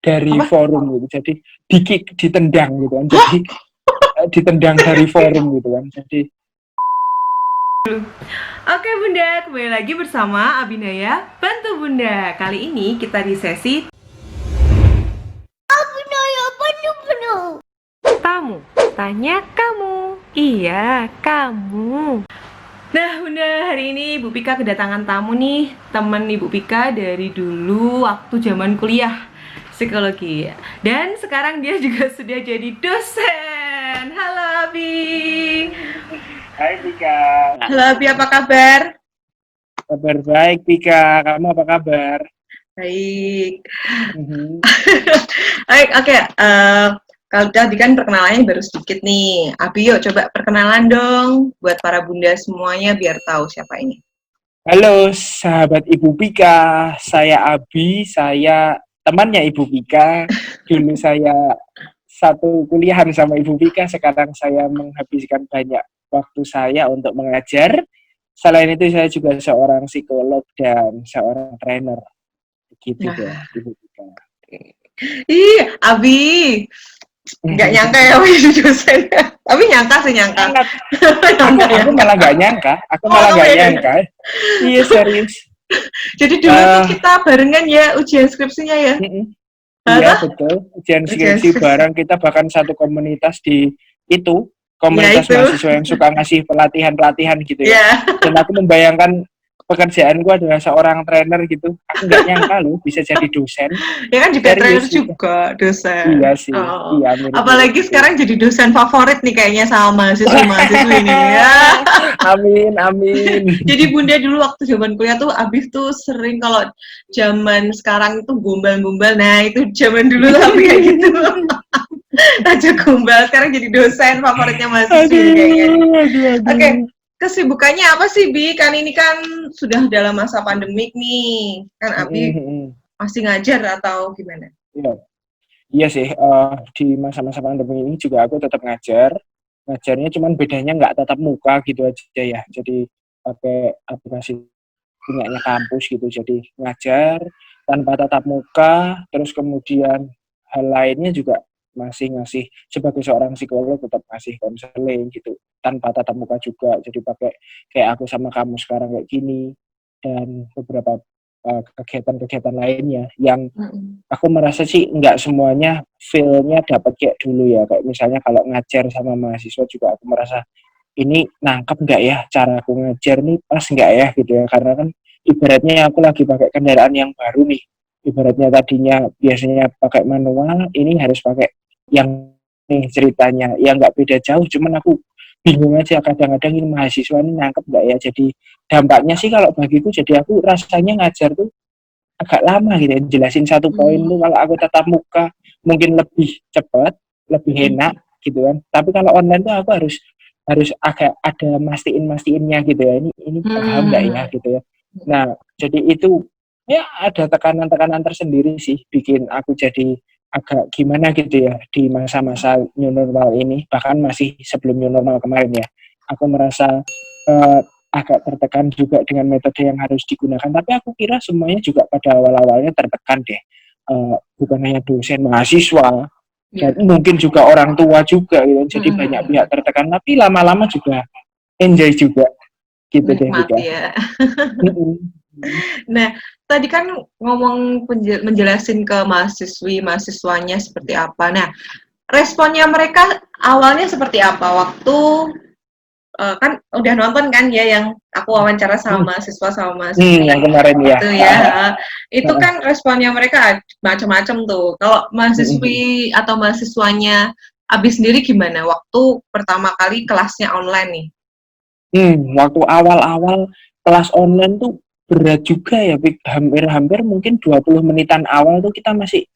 dari Apa? forum gitu. Jadi ditendang gitu kan. Jadi ditendang dari forum gitu kan. Jadi Oke Bunda, kembali lagi bersama Abinaya Bantu Bunda. Kali ini kita di sesi Abinaya Bantu Bunda. Tamu, tanya kamu. Iya, kamu. Nah Bunda, hari ini Ibu Pika kedatangan tamu nih. Temen Ibu Pika dari dulu waktu zaman kuliah psikologi. Dan sekarang dia juga sudah jadi dosen. Halo Abi. hai Pika. Halo Abi, apa kabar? Kabar baik Pika, kamu apa kabar? Baik. Baik, oke. Kalau tadi kan perkenalannya baru sedikit nih. Abi, yuk coba perkenalan dong buat para bunda semuanya biar tahu siapa ini. Halo sahabat Ibu Pika, saya Abi, saya temannya Ibu Pika. Dulu saya satu kuliahan sama Ibu Pika, sekarang saya menghabiskan banyak waktu saya untuk mengajar. Selain itu saya juga seorang psikolog dan seorang trainer. Begitu deh Ibu Pika. Ih, Abi, nggak nyangka ya Abi jadi dosen. Tapi nyangka sih nyangka. Aku malah nggak nyangka, Iya serius. Jadi dulu tuh kita barengan ya ujian skripsinya ya. Iya betul, ujian skripsi bareng, kita bahkan satu komunitas di itu, komunitas mahasiswa yang suka ngasih pelatihan gitu ya. Dan aku membayangkan pekerjaan gue adalah seorang trainer gitu. Aku nggak nyangka loh bisa jadi dosen. Ya kan juga trainer juga dosen. Iya sih. Oh. Iya, apalagi sekarang jadi dosen favorit nih kayaknya sama mahasiswa-mahasiswi ini ya. Amin. Jadi Bunda dulu waktu zaman kuliah tuh Abis tuh sering kalau zaman sekarang itu gombal-gombal. Nah itu zaman dulu lah kayak gitu. Aja gombal, sekarang jadi dosen favoritnya mahasiswi kayaknya. Oke. Kesibukannya apa sih, Bi? Kan ini kan sudah dalam masa pandemik nih. Kan Abi masih ngajar atau gimana? Iya sih, di masa-masa pandemi ini juga aku tetap ngajar. Ngajarnya cuman bedanya nggak tatap muka gitu aja ya. Jadi pakai aplikasi punyanya kampus gitu. Jadi ngajar tanpa tatap muka, terus kemudian hal lainnya juga masih ngasih, sebagai seorang psikolog tetap ngasih konseling gitu tanpa tatap muka juga. Jadi pakai kayak aku sama kamu sekarang kayak gini, dan beberapa kegiatan-kegiatan lainnya yang aku merasa sih nggak semuanya feel-nya dapat kayak dulu ya. Kayak misalnya kalau ngajar sama mahasiswa juga aku merasa ini nangkep nggak ya cara aku ngajar nih, pas nggak ya gitu ya. Karena kan ibaratnya aku lagi pakai kendaraan yang baru nih. Ibaratnya tadinya biasanya pakai manual, ini harus pakai yang nih ceritanya. Ya nggak beda jauh, cuman aku bingung aja kadang-kadang ini mahasiswa ini nangkep nggak ya. Jadi dampaknya sih kalau bagiku, jadi aku rasanya ngajar tuh agak lama gitu ya. Jelasin satu poin tuh kalau aku tatap muka mungkin lebih cepat, lebih enak gitu kan. Tapi kalau online tuh aku harus agak ada mastiin-mastiinnya gitu ya. Ini paham nggak ya gitu ya. Nah, jadi itu ya ada tekanan-tekanan tersendiri sih bikin aku jadi agak gimana gitu ya di masa-masa new normal ini, bahkan masih sebelum new normal kemarin ya. Aku merasa agak tertekan juga dengan metode yang harus digunakan. Tapi aku kira semuanya juga pada awal-awalnya tertekan deh. Bukan hanya dosen, mahasiswa, dan mungkin juga orang tua juga gitu. Jadi banyak pihak tertekan, tapi lama-lama juga enjoy juga gitu deh Vika. Ya. Nah, tadi kan ngomong menjelasin ke mahasiswanya seperti apa. Nah, responnya mereka awalnya seperti apa waktu kan udah nonton kan ya yang aku wawancara sama mahasiswa yang kemarin ya. Itu ya. Itu kan responnya mereka macam-macam tuh. Kalau mahasiswi atau mahasiswanya Abi sendiri gimana waktu pertama kali kelasnya online nih? Waktu awal-awal kelas online tuh berat juga ya, hampir mungkin 20 menitan awal tuh kita masih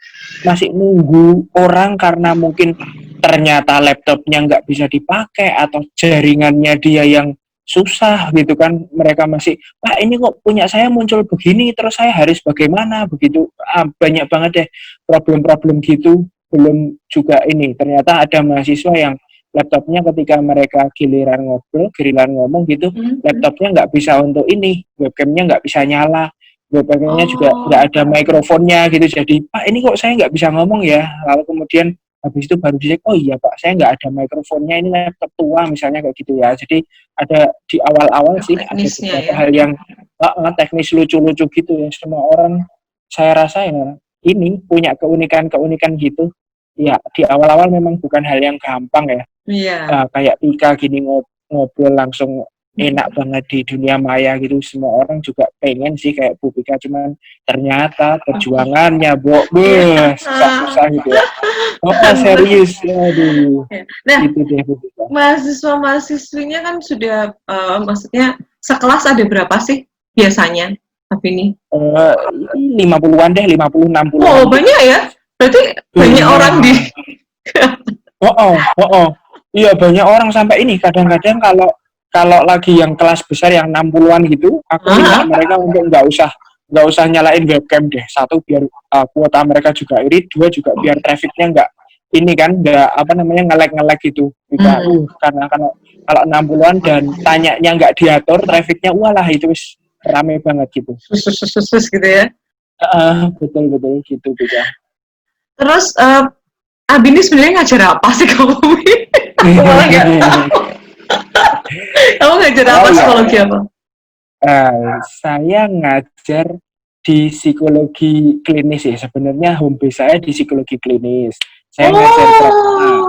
nunggu orang karena mungkin ternyata laptopnya nggak bisa dipakai atau jaringannya dia yang susah gitu kan. Mereka masih, Pak ini kok punya saya muncul begini, terus saya harus bagaimana begitu. Banyak banget deh problem-problem gitu. Belum juga ini, ternyata ada mahasiswa yang laptopnya ketika mereka giliran ngomong gitu, laptopnya nggak bisa untuk ini, webcamnya nggak bisa nyala. Pakainya juga nggak Oh, ada mikrofonnya gitu, jadi Pak ini kok saya nggak bisa ngomong ya, lalu kemudian habis itu baru dicek, oh iya Pak saya nggak ada mikrofonnya, ini laptop tua misalnya kayak gitu ya. Jadi ada di awal-awal sih ada teknisnya beberapa ya. hal yang teknis lucu-lucu gitu yang semua orang saya rasa ya ini punya keunikan-keunikan gitu ya. Di awal-awal memang bukan hal yang gampang ya. Iya. Kayak Pika gini ngobrol langsung enak banget di dunia maya gitu, semua orang juga pengen sih kayak Bu Pika, cuman ternyata perjuangannya susah-susah gitu ya. Serius aduh, Nah, itu deh Bu Pika. mahasiswa-mahasiswinya kan sudah, maksudnya sekelas ada berapa sih biasanya? Tapi ini, 50-an deh, 50 60-an wow gitu. banyak ya. Berarti banyak orang di. Banyak. Oh, iya banyak orang sampai ini kadang-kadang kalau kalau lagi yang kelas besar yang 60-an gitu, aku minta Hah? mereka untuk nggak usah nyalain webcam deh. Satu biar kuota mereka juga irit, dua juga biar trafficnya nggak ini kan nggak apa namanya ngelek-ngelek gitu. Jika karena kalau kalau 60-an dan tanyanya nggak diatur, trafficnya walah itu wis rame banget gitu. Sus gitu ya. Betul betul gitu juga. Terus Abi ini sebenarnya ngajar apa sih kamu? Aku malah nggak tahu. Kamu ngajar apa, Oh psikologi ya, apa? saya ngajar di psikologi klinis ya. Sebenarnya home base saya di psikologi klinis. Saya ngajar trauma. Oh,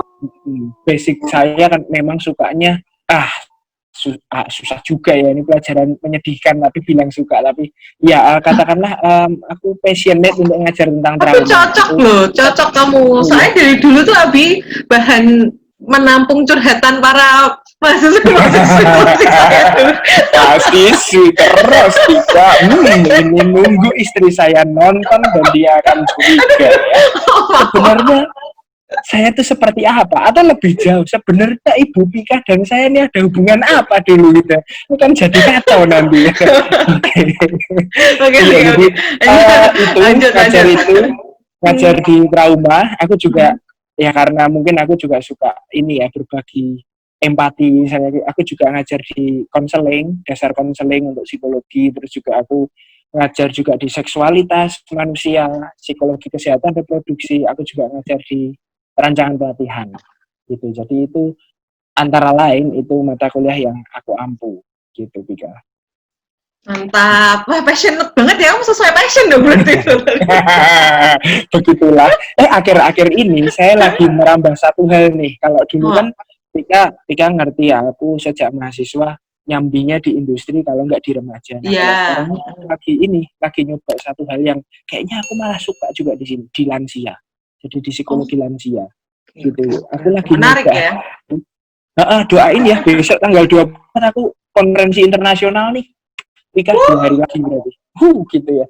Basic saya kan memang sukanya susah juga ya ini pelajaran menyedihkan tapi bilang suka tapi ya katakanlah aku passionate untuk ngajar tentang tapi trauma cocok itu. loh, cocok kamu. Oh Saya ya. dari dulu tuh Abi bahan menampung curhatan para mahasiswa saya dulu. Pasti sih terus Tika. Ini nunggu istri saya nonton dan dia akan curiga ya. Sebenarnya saya tuh seperti apa atau lebih jauh sebenarnya Ibu Pika dan saya ini ada hubungan apa dulu gitu, itu kan jadi kacau nanti ya. Oke. Oke, Iya oke, jadi oke. itu Lanjut, ngajar lanjut. itu ngajar Hmm. di trauma aku juga ya karena mungkin aku juga suka ini ya berbagi empati, misalnya aku juga ngajar di konseling, dasar konseling untuk psikologi, terus juga aku ngajar juga di seksualitas manusia, psikologi kesehatan reproduksi, aku juga ngajar di perancangan pelatihan gitu. Jadi itu antara lain itu mata kuliah yang aku ampu gitu Pika. Mantap. Wah, passionate banget ya. Kamu sesuai passion dong berarti. Begitulah. Akhir-akhir ini saya lagi merambah satu hal nih. Kalau dulu Wah, kan Pika ngerti ya, aku sejak mahasiswa nyambinya di industri kalau nggak di remaja. Nah kalau iya. sekarang lagi nyoba satu hal yang kayaknya aku malah suka juga di sini, di lansia. Jadi di Oh, psikologi lansia oke, gitu. oke. Aku lagi Menarik nyoba. ya. Doain ya besok tanggal 24 aku konferensi internasional nih. Pika 2 hari lagi berarti. Gitu ya.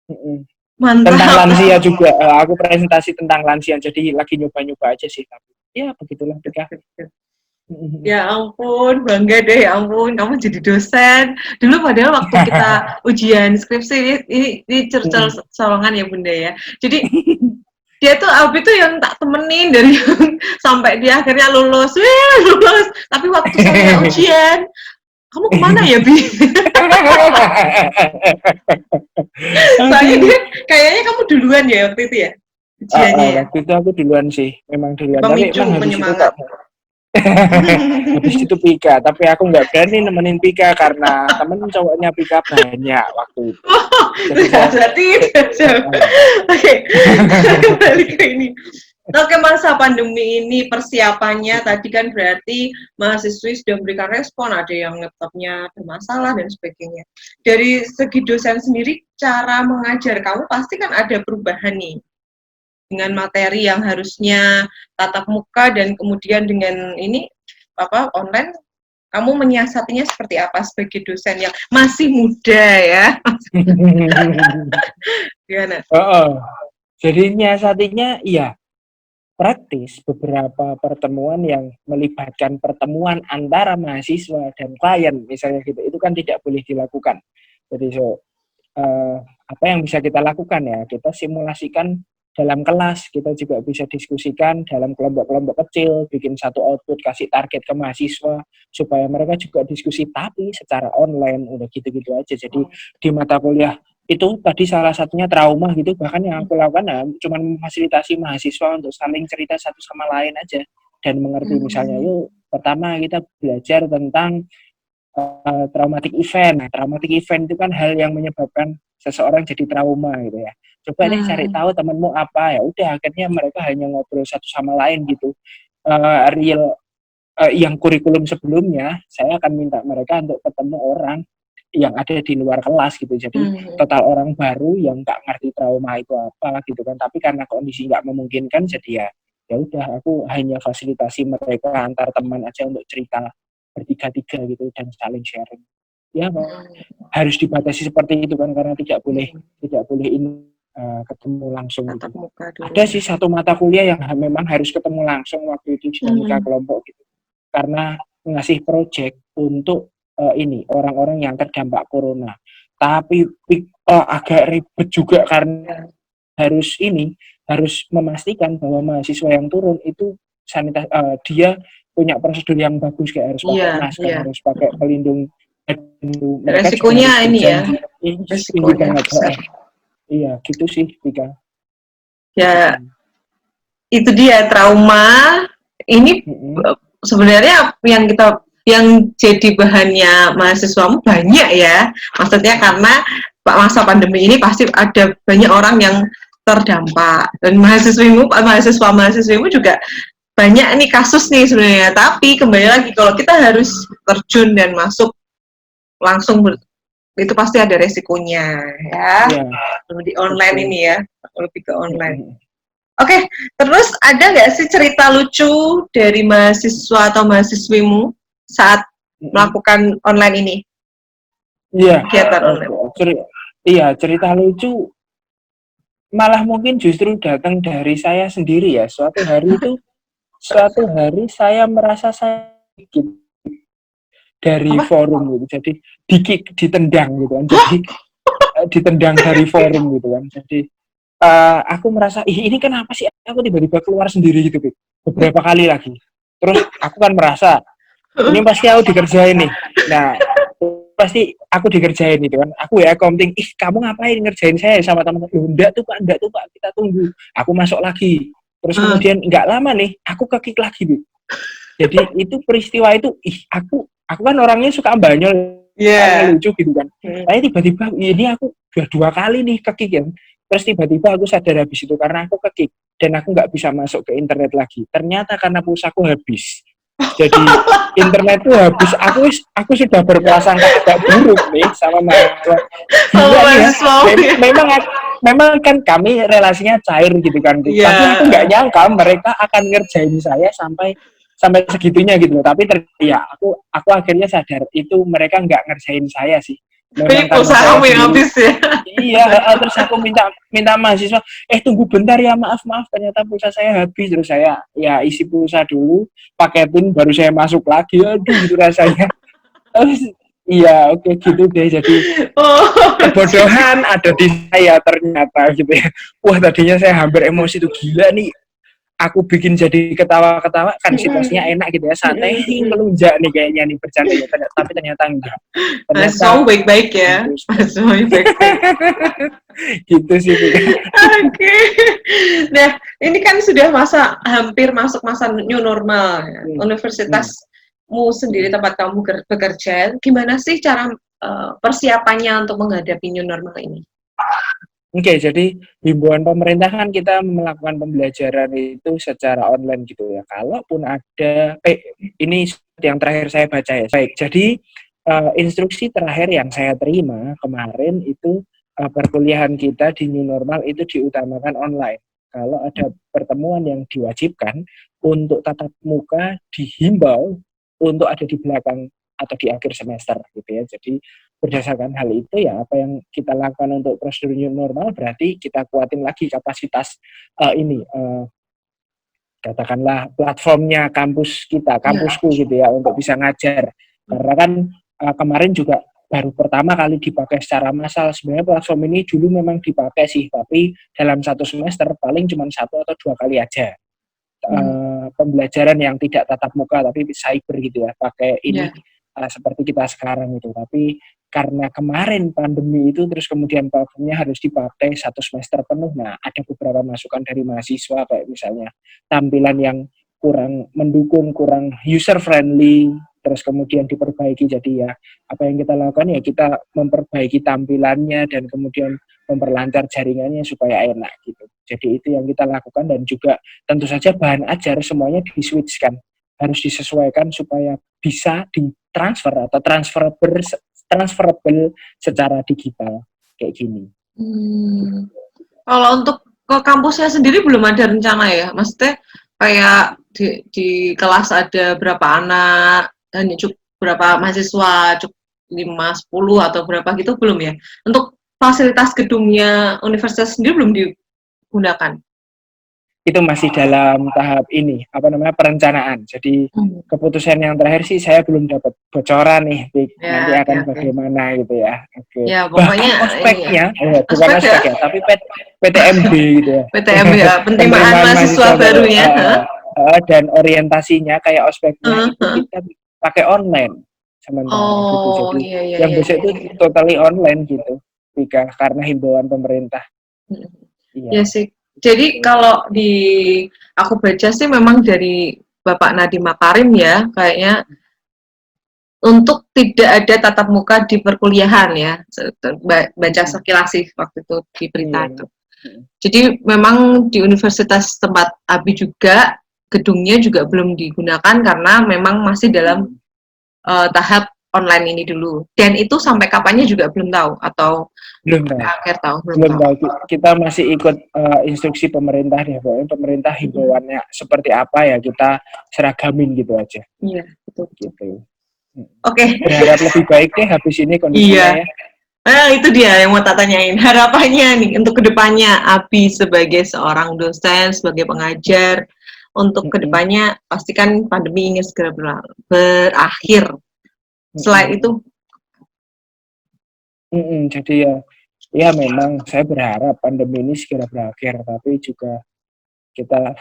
Tentang Mantap. lansia juga, aku presentasi tentang lansia, jadi lagi nyoba-nyoba aja sih, tapi ya begitulah Pika. Ya ampun, bangga deh, ya ampun, kamu jadi dosen. Dulu padahal waktu kita ujian skripsi, ini cercol solongan ya Bunda ya. Jadi dia tuh Abi tuh yang tak temenin dari sampai dia akhirnya lulus, wih lulus. Tapi waktu saya ujian, kamu kemana ya Bi? Soalnya dia kayaknya kamu duluan ya waktu itu ya, ujiannya ya. Waktu itu aku duluan sih, memang duluan, tapi Pemicu, emang habis itu penyemangat. kok habis itu Pika, tapi aku nggak berani nemenin Pika karena temen cowoknya Pika banyak waktu itu. Jadi saya Berarti oke, balik ke ini. Oke, masa pandemi ini persiapannya tadi kan berarti mahasiswi sudah memberikan respon, ada yang laptopnya bermasalah dan sebagainya. Dari segi dosen sendiri, cara mengajar kamu pasti kan ada perubahan nih dengan materi yang harusnya tatap muka dan kemudian dengan ini apa online, kamu menyiasatinya seperti apa sebagai dosen yang masih muda ya? Gimana? jadi nyiasatinya iya praktis, beberapa pertemuan yang melibatkan pertemuan antara mahasiswa dan klien misalnya gitu, itu kan tidak boleh dilakukan. Jadi apa yang bisa kita lakukan ya, kita simulasikan dalam kelas, kita juga bisa diskusikan dalam kelompok-kelompok kecil, bikin satu output, kasih target ke mahasiswa supaya mereka juga diskusi tapi secara online, udah gitu-gitu aja. Jadi di mata kuliah itu tadi salah satunya trauma gitu, bahkan yang aku lakukan cuma memfasilitasi mahasiswa untuk saling cerita satu sama lain aja dan mengerti. Misalnya yuk pertama kita belajar tentang traumatic event. Nah, traumatic event itu kan hal yang menyebabkan seseorang jadi trauma gitu ya. Coba deh cari tahu temenmu apa, ya udah akhirnya mereka hanya ngobrol satu sama lain gitu. Real yang kurikulum sebelumnya saya akan minta mereka untuk ketemu orang yang ada di luar kelas gitu, jadi total orang baru yang nggak ngerti trauma itu apa gitu kan, tapi karena kondisi nggak memungkinkan jadi ya udah aku hanya fasilitasi mereka antar teman aja untuk cerita bertiga-tiga gitu dan saling sharing ya. Harus dibatasi seperti itu kan karena tidak boleh ini ketemu langsung gitu. Ada sih satu mata kuliah yang memang harus ketemu langsung waktu itu dinamika kelompok gitu karena ngasih project untuk ini orang-orang yang terdampak corona, tapi agak ribet juga karena harus memastikan bahwa mahasiswa yang turun itu sanitas dia punya prosedur yang bagus, kayak harus pakai masker, harus pakai pelindung. Mereka resikonya juga ini ya, tinggi banget. Iya gitu sih Vika. Ya itu dia trauma ini. Sebenarnya yang jadi bahannya mahasiswamu banyak ya, maksudnya karena masa pandemi ini pasti ada banyak orang yang terdampak dan mahasiswa-mahasiswimu juga banyak nih kasus nih sebenarnya. Tapi kembali lagi kalau kita harus terjun dan masuk langsung itu pasti ada resikonya ya. Di online ini ya, lebih ke online. Oke, terus ada nggak sih cerita lucu dari mahasiswa atau mahasiswimu saat melakukan online ini? Iya. Iya, cerita lucu malah mungkin justru datang dari saya sendiri ya. Suatu hari saya merasa sakit dari forum gitu, jadi ditendang gitu kan, jadi ditendang dari forum gitu kan. Jadi aku merasa ini kenapa sih aku tiba-tiba keluar sendiri gitu beberapa kali lagi. Terus aku kan merasa ini pasti aku dikerjain nih. Nah pasti aku dikerjain gitu kan. Aku accounting, kamu ngapain ngerjain saya sama teman? Enggak tuh pak, kita tunggu. Aku masuk lagi. Terus kemudian nggak lama nih, aku kekik lagi Bu. Jadi itu peristiwa itu, aku kan orangnya suka banyol, lucu gitu kan. Tapi tiba-tiba ini aku dua kali nih kekik kan. Terus tiba-tiba aku sadar habis itu karena aku kekik dan aku nggak bisa masuk ke internet lagi. Ternyata karena pulsaku habis. Jadi internet tuh habis. Aku sudah berprasangka agak buruk nih sama mahasiswa. Memang kan kami relasinya cair gitu kan. Tapi aku nggak nyangka mereka akan ngerjain saya sampai segitunya gitu. Tapi aku akhirnya sadar itu mereka nggak ngerjain saya sih. Memang pulsa kamu yang habis ya. Iya, terus aku minta mahasiswa, tunggu bentar ya, maaf ternyata pulsa saya habis. Terus saya ya isi pulsa dulu, paketin baru saya masuk lagi. Aduh gitu rasanya. Terus iya, oke gitu deh. Jadi kebodohan ada di saya ternyata gitu ya. Wah, tadinya saya hampir emosi tuh, gila nih. Aku bikin jadi ketawa-ketawa kan situasinya enak gitu ya, santai melunjak nih kayaknya nih bercandanya, tapi ternyata enggak. Mahasiswa baik-baik ya. Mahasiswa baik-baik. Gitu sih. Oke. Nah, ini kan sudah hampir masuk masa new normal ya. Universitasmu sendiri tempat kamu bekerja, gimana sih cara persiapannya untuk menghadapi new normal ini? Oke, jadi himbauan pemerintah kan kita melakukan pembelajaran itu secara online gitu ya. Kalaupun ada, ini yang terakhir saya baca ya. Baik, jadi instruksi terakhir yang saya terima kemarin itu perkuliahan kita di new normal itu diutamakan online. Kalau ada pertemuan yang diwajibkan untuk tatap muka dihimbau untuk ada di belakang atau di akhir semester gitu ya. Jadi berdasarkan hal itu ya apa yang kita lakukan untuk prosedur new normal berarti kita kuatin lagi kapasitas katakanlah platformnya kampusku gitu ya untuk bisa ngajar. Karena kan kemarin juga baru pertama kali dipakai secara massal. Sebenarnya platform ini dulu memang dipakai sih, tapi dalam satu semester paling cuma 1 atau 2 kali aja. Pembelajaran yang tidak tatap muka tapi cyber gitu ya, pakai ini seperti kita sekarang itu. Tapi karena kemarin pandemi itu terus kemudian platformnya harus dipakai 1 semester penuh. Nah, ada beberapa masukan dari mahasiswa kayak misalnya tampilan yang kurang mendukung, kurang user friendly, terus kemudian diperbaiki. Jadi ya apa yang kita lakukan ya kita memperbaiki tampilannya dan kemudian memperlancar jaringannya supaya enak gitu. Jadi itu yang kita lakukan dan juga tentu saja bahan ajar semuanya di-switchkan. Harus disesuaikan supaya bisa ditransfer atau transferable secara digital kayak gini. Kalau untuk ke kampusnya sendiri belum ada rencana ya? Maksudnya kayak di kelas ada berapa anak, hanya cukup berapa mahasiswa, cukup 5, 10 atau berapa gitu belum ya? Untuk fasilitas gedungnya universitas sendiri belum digunakan? Itu masih dalam tahap ini, perencanaan. Jadi keputusan yang terakhir sih saya belum dapat bocoran nih, nanti akan bagaimana gitu ya. Ya, pokoknya ospeknya, bukan ospek ya, tapi PTMB gitu ya. PTMB ya, penerimaan mahasiswa baru ya. Dan orientasinya kayak ospeknya itu kita pakai online sementara gitu. Jadi yang besok itu totally online gitu, karena himbauan pemerintah. Iya sih. Jadi kalau aku baca sih memang dari Bapak Nadiem Makarim ya, kayaknya untuk tidak ada tatap muka di perkuliahan ya, baca sekilas sih waktu itu di berita itu. Jadi memang di universitas tempat Abi juga, gedungnya juga belum digunakan karena memang masih dalam tahap online ini dulu. Dan itu sampai kapannya juga belum tahu atau belum tahu. Belum tahu. Kita masih ikut instruksi pemerintah deh, pokoknya pemerintah himbauannya seperti apa ya kita seragamin gitu aja. Iya, betul gitu. Oke. Berharap lebih baik deh habis ini kondisinya ya. Nah, itu dia yang mau tak tanyain. Harapannya nih untuk kedepannya Abi sebagai seorang dosen, sebagai pengajar, untuk kedepannya pastikan pandemi ini segera berakhir. Selain itu, jadi ya memang saya berharap pandemi ini segera berakhir, tapi juga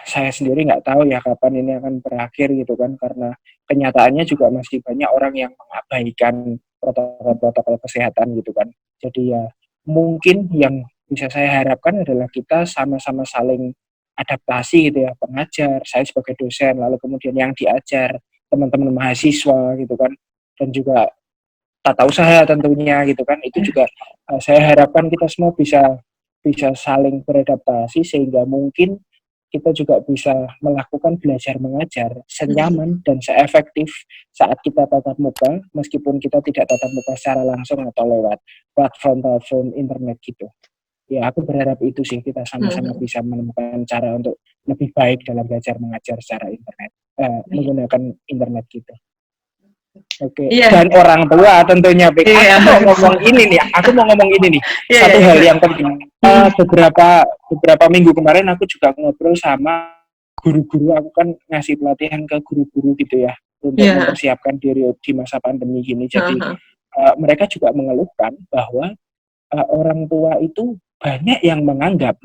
saya sendiri nggak tahu ya kapan ini akan berakhir gitu kan, karena kenyataannya juga masih banyak orang yang mengabaikan protokol kesehatan gitu kan. Jadi ya mungkin yang bisa saya harapkan adalah kita sama-sama saling adaptasi gitu ya, pengajar, saya sebagai dosen, lalu kemudian yang diajar teman-teman mahasiswa gitu kan, dan juga tata usaha tentunya gitu kan, itu juga saya harapkan kita semua bisa saling beradaptasi sehingga mungkin kita juga bisa melakukan belajar mengajar senyaman dan seefektif saat kita tatap muka, meskipun kita tidak tatap muka secara langsung atau lewat platform internet gitu. Ya aku berharap itu sih, kita sama-sama bisa menemukan cara untuk lebih baik dalam belajar mengajar secara internet, menggunakan internet gitu. Oke. Dan orang tua tentunya. Aku mau ngomong ini nih. Satu hal yang penting. Beberapa minggu kemarin aku juga ngobrol sama guru-guru. Aku kan ngasih pelatihan ke guru-guru gitu ya, untuk mempersiapkan diri di masa pandemi gini. Jadi mereka juga mengeluhkan bahwa orang tua itu banyak yang menganggap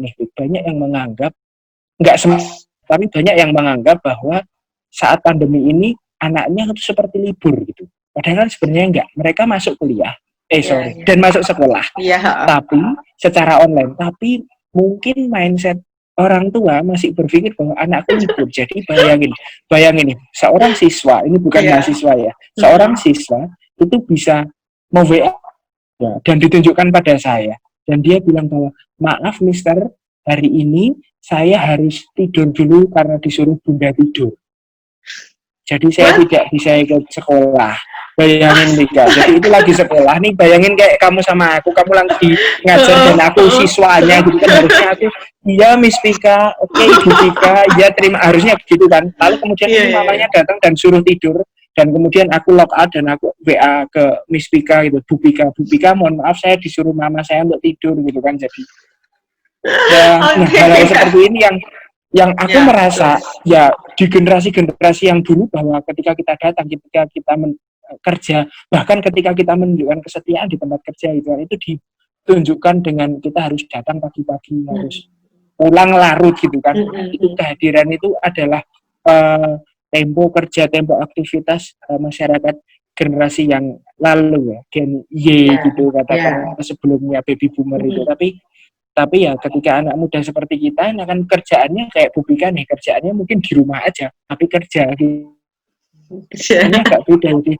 nggak semua, tapi banyak yang menganggap bahwa saat pandemi ini anaknya itu seperti libur gitu. Padahal kan sebenarnya enggak. Mereka masuk kuliah, dan masuk sekolah. Tapi secara online. Tapi mungkin mindset orang tua masih berpikir bahwa anakku libur. Jadi bayangin nih, seorang siswa, ini bukan mahasiswa ya, seorang siswa itu bisa mau-WA dan ditunjukkan pada saya. Dan dia bilang bahwa, maaf mister, hari ini saya harus tidur dulu karena disuruh bunda tidur. Jadi saya tidak bisa ikut sekolah. Bayangin nih Kak, jadi itu lagi sekolah nih, bayangin kayak kamu sama aku, kamu lagi ngajar dan aku siswanya gitu kan, harusnya aku, iya Miss Pika, oke Ibu Pika, iya terima, harusnya gitu kan. Lalu kemudian mamanya datang dan suruh tidur, dan kemudian aku log out dan aku WA ke Miss Pika gitu, Bu Pika mohon maaf saya disuruh mama saya untuk tidur gitu kan. Jadi ya hal-hal seperti ini yang aku merasa ya di generasi yang dulu, bahwa ketika kita datang, ketika kita kerja, bahkan ketika kita menunjukkan kesetiaan di tempat kerja itu ditunjukkan dengan kita harus datang pagi-pagi, harus pulang larut gitu kan. Itu kehadiran itu adalah tempo kerja, tempo aktivitas masyarakat generasi yang lalu ya, Gen Y gitu katakan sebelumnya baby boomer itu. Tapi ya ketika anak muda seperti kita, nah kan kerjaannya kayak Bu Bika nih, kerjaannya mungkin di rumah aja, tapi kerja gitu. Ini agak beda jadi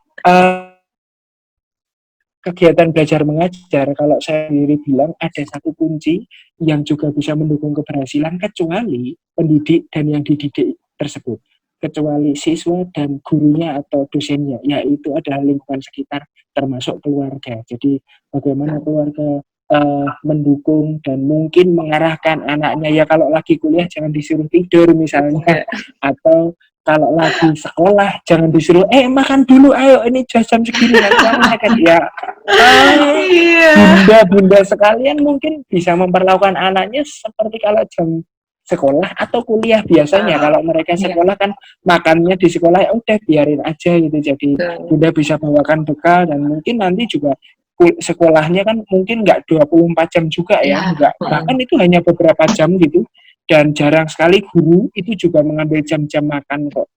kegiatan belajar mengajar, kalau saya sendiri bilang ada satu kunci yang juga bisa mendukung keberhasilan kecuali pendidik dan yang dididik tersebut, kecuali siswa dan gurunya atau dosennya, yaitu adalah lingkungan sekitar termasuk keluarga. Jadi bagaimana keluarga mendukung dan mungkin mengarahkan anaknya, ya kalau lagi kuliah jangan disuruh tidur misalnya, atau kalau lagi sekolah jangan disuruh makan dulu, ayo ini jam segini nanti kamu makan ya. Bunda-bunda sekalian mungkin bisa memperlakukan anaknya seperti kalau jam sekolah atau kuliah biasanya. Kalau mereka sekolah kan makannya di sekolah, ya udah biarin aja gitu. Jadi bunda bisa bawakan bekal dan mungkin nanti juga sekolahnya kan mungkin nggak 24 jam juga ya, nggak, bahkan itu hanya beberapa jam gitu. Dan jarang sekali guru itu juga mengambil jam-jam makan kok.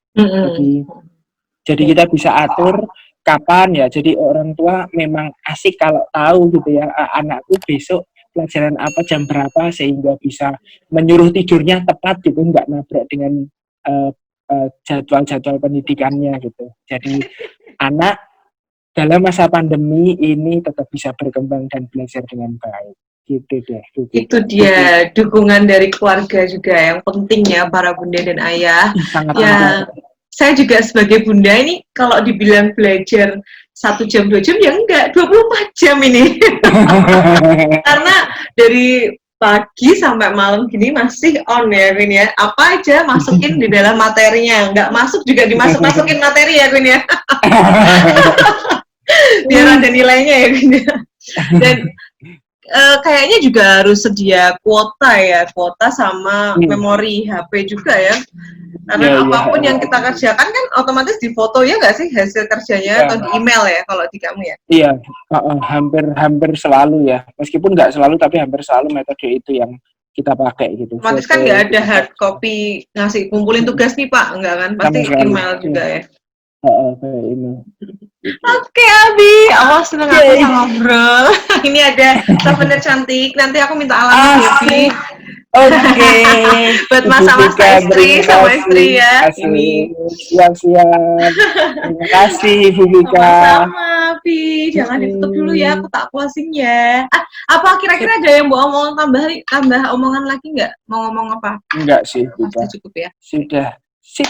Jadi kita bisa atur kapan ya. Jadi orang tua memang asik kalau tahu gitu ya, anakku besok pelajaran apa jam berapa, sehingga bisa menyuruh tidurnya tepat gitu, nggak nabrak dengan jadwal-jadwal pendidikannya gitu. Jadi anak dalam masa pandemi ini tetap bisa berkembang dan belajar dengan baik. Gitu deh. Itu dia dukungan dari keluarga juga yang penting ya, para bunda dan ayah. Sangat ya penting. Saya juga sebagai bunda ini kalau dibilang belajar 1 jam 2 jam ya enggak, 24 jam ini. Karena dari pagi sampai malam gini masih on ya Queen ya. Apa aja masukin di dalam materinya, nggak masuk juga masukin materi ya Queen ya. Biar ada nilainya ya Queen ya. Dan kayaknya juga harus sedia kuota sama memori HP juga ya. Karena apapun yang kita kerjakan kan otomatis difoto ya nggak sih hasil kerjanya, atau di email ya kalau di kamu ya? Iya, hampir selalu ya. Meskipun nggak selalu tapi hampir selalu metode itu yang kita pakai gitu. Otomatis kan nggak ada hard copy ngasih kumpulin tugas nih Pak, enggak kan? Pasti email juga ya. Email. Oke Abi, awas seneng aku sama ngobrol. Ini ada souvenir cantik. Nanti aku minta alamat Abi. Oke. Buat masa-masa istri sama istri ya. Ini. Siap-siap. Terima kasih Bu Bika. Sama-sama Abi. Jangan ditutup dulu ya, aku tak closing ya. Apa kira-kira ada yang mau omong tambah omongan lagi nggak? Mau ngomong apa? Enggak sih, Sudah cukup ya. Sudah. Sip.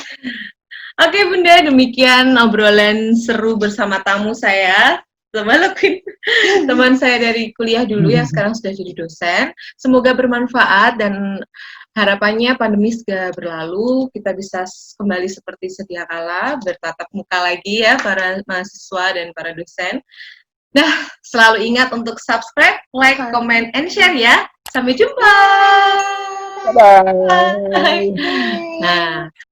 Oke Bunda, demikian obrolan seru bersama tamu saya, teman saya dari kuliah dulu yang sekarang sudah jadi dosen. Semoga bermanfaat dan harapannya pandemi segera berlalu, kita bisa kembali seperti sedia kala, bertatap muka lagi ya para mahasiswa dan para dosen. Nah, selalu ingat untuk subscribe, like, comment, and share ya. Sampai jumpa. Bye-bye. Nah.